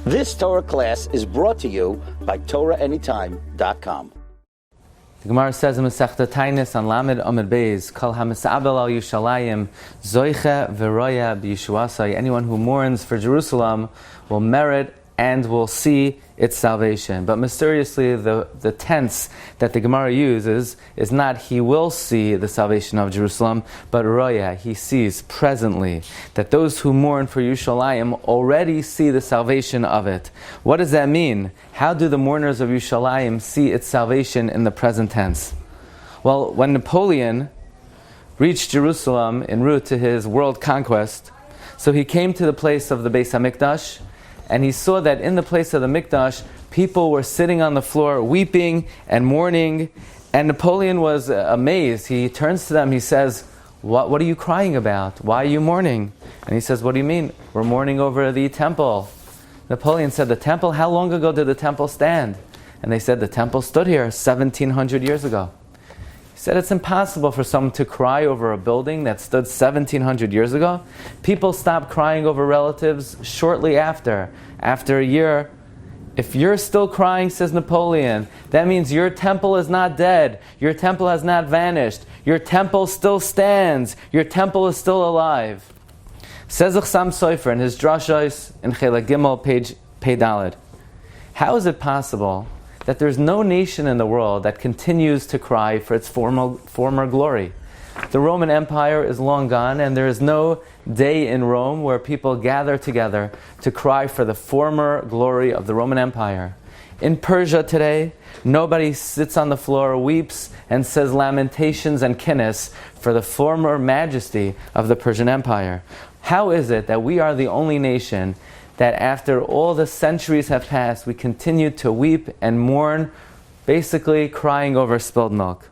This Torah class is brought to you by TorahAnytime.com. The Gemara says in Masechta Tainis on Lamed Amud Beis, Kol hamisabel al Yushalayim zoiche v'roya b'Yeshuasai. Anyone who mourns for Jerusalem will merit and will see its salvation. But mysteriously, the tense that the Gemara uses is not he will see the salvation of Jerusalem, but roya, he sees presently. That those who mourn for Yerushalayim already see the salvation of it. What does that mean? How do the mourners of Yerushalayim see its salvation in the present tense? Well, when Napoleon reached Jerusalem en route to his world conquest, so he came to the place of the Beis HaMikdash, and he saw that in the place of the Mikdash, people were sitting on the floor weeping and mourning, and Napoleon was amazed. He turns to them, he says, what are you crying about? Why are you mourning? And he says, what do you mean? We're mourning over the temple. Napoleon said, the temple? How long ago did the temple stand? And they said, the temple stood here 1700 years ago. He said, it's impossible for someone to cry over a building that stood 1700 years ago. People stopped crying over relatives shortly after a year. If you're still crying, says Napoleon, that means your temple is not dead. Your temple has not vanished. Your temple still stands. Your temple is still alive. Says Chasam Sofer in his Drashos in Chelek Gimel, page Pei Daled. How is it possible that there's no nation in the world that continues to cry for its former glory? The Roman Empire is long gone, and there is no day in Rome where people gather together to cry for the former glory of the Roman Empire. In Persia today, nobody sits on the floor, weeps, and says lamentations and kinnis for the former majesty of the Persian Empire. How is it that we are the only nation that after all the centuries have passed, we continue to weep and mourn, basically crying over spilled milk?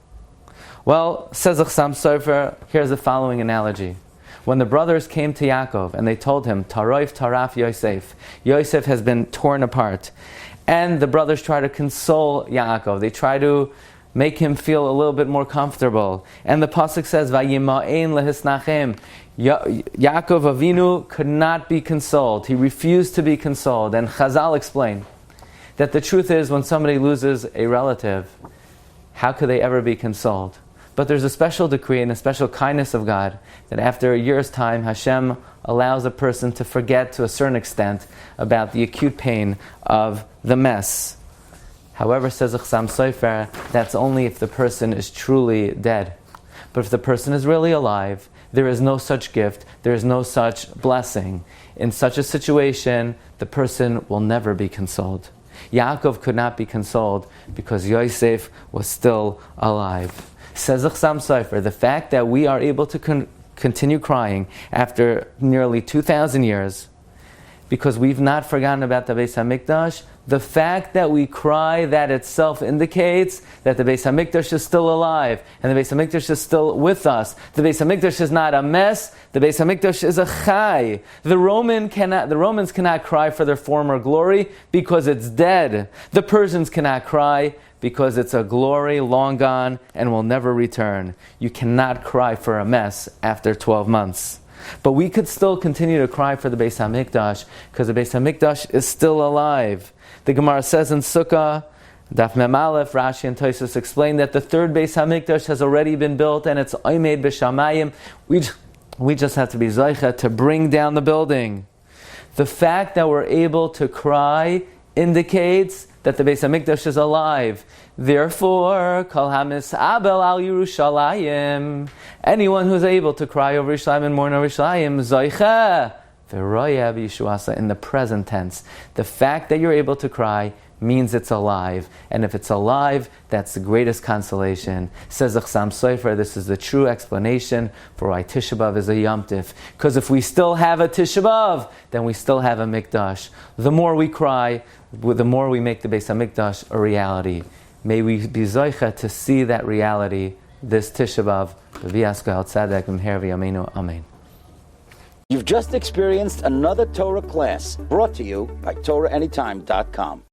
Well, says Chasam Sofer, here's the following analogy. When the brothers came to Yaakov and they told him, Taroif Taraf Yosef, Yosef has been torn apart. And the brothers try to console Yaakov. They try to make him feel a little bit more comfortable. And the pasuk says, Vayima'ein lehisnachem. Yaakov Avinu could not be consoled. He refused to be consoled. And Chazal explained that the truth is, when somebody loses a relative, how could they ever be consoled? But there's a special decree and a special kindness of God that after a year's time, Hashem allows a person to forget to a certain extent about the acute pain of the mess. However, says Chasam Sofer, that's only if the person is truly dead. But if the person is really alive, there is no such gift, there is no such blessing. In such a situation, the person will never be consoled. Yaakov could not be consoled because Yosef was still alive. Says Chasam Sofer, the fact that we are able to continue crying after nearly 2,000 years, because we've not forgotten about the Beis HaMikdash, the fact that we cry, that itself indicates that the Beis HaMikdash is still alive, and the Beis HaMikdash is still with us. The Beis HaMikdash is not a mess, the Beis HaMikdash is a chai. The Romans cannot cry for their former glory because it's dead. The Persians cannot cry because it's a glory long gone and will never return. You cannot cry for a mess after 12 months. But we could still continue to cry for the Beis HaMikdash because the Beis HaMikdash is still alive. The Gemara says in Sukkah, Daf Mem Aleph, Rashi and Tosfos explain that the third Beis HaMikdash has already been built and it's Oimed B'Shamayim. We just have to be Zoicha to bring down the building. The fact that we're able to cry indicates that the Beis HaMikdash is alive. Therefore, Kol hamisabel al Yerushalayim, anyone who's able to cry over Yerushalayim and mourn over Yerushalayim, Zoicha v'roya b'Yeshuasa, in the present tense. The fact that you're able to cry means it's alive. And if it's alive, that's the greatest consolation. Says Chasam Sofer, this is the true explanation for why Tisha B'Av is a Yom Tif. Because if we still have a Tisha B'Av, then we still have a Mikdash. The more we cry, the more we make the Beis HaMikdash a reality. May we be Zoicha to see that reality this Tisha B'Av. Amen. You've just experienced another Torah class brought to you by TorahAnytime.com.